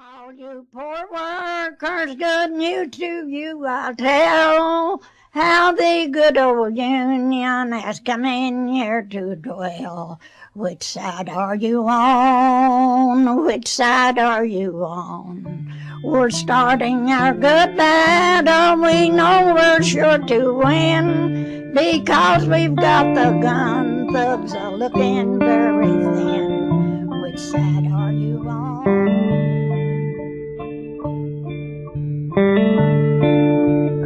All you poor workers, good news to you I'll tell, how the good old Union has come in here to dwell. Which side are you on? Which side are you on? We're starting our good battle, we know we're sure to win, because we've got the gun thugs are looking very thin. Which side are you on?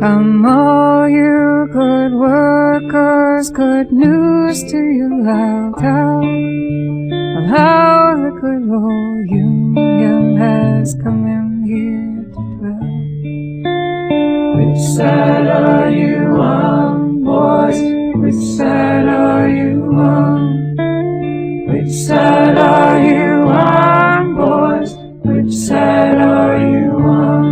Come all you good workers, good news to you I'll tell, of how the good old Union has come in here to dwell. Which side are you on, boys? Which side are you on? Which side are you on, boys? Which side are you on?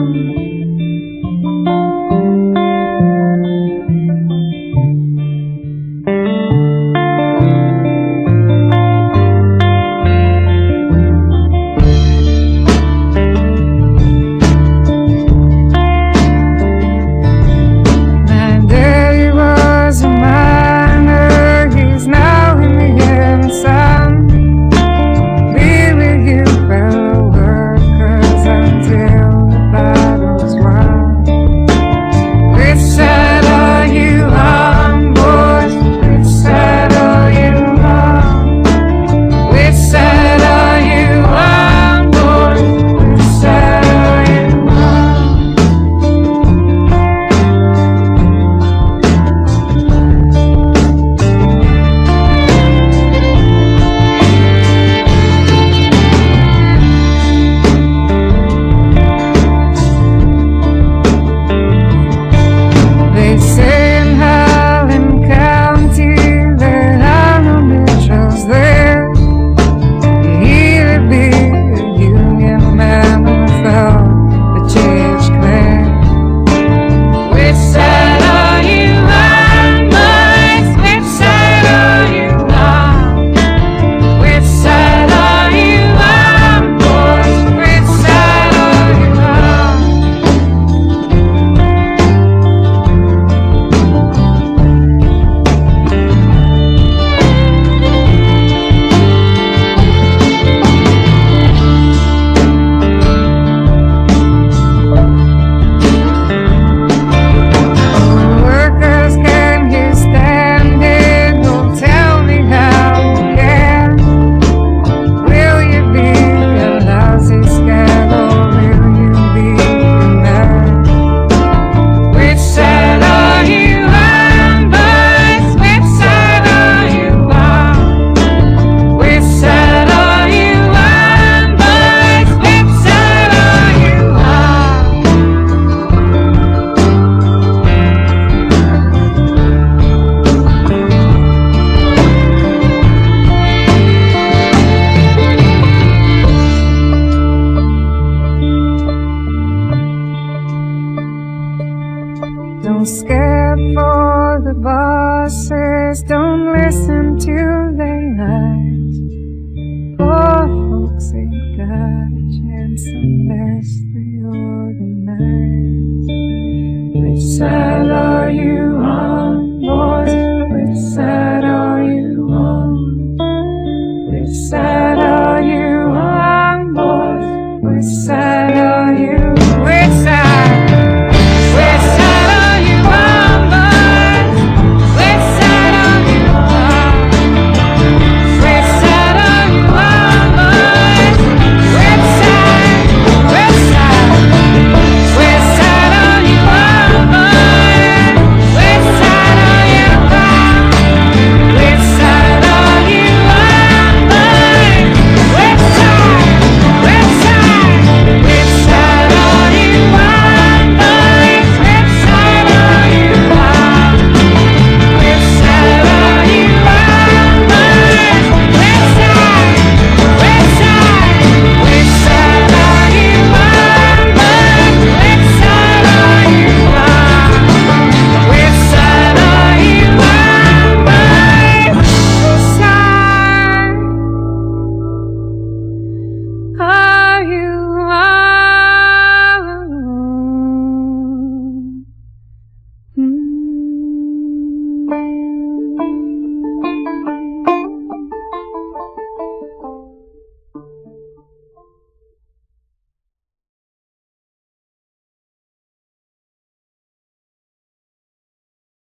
Don't scare for the bosses, don't listen to their lies. Poor folks ain't got a chance unless they organize. Which side are you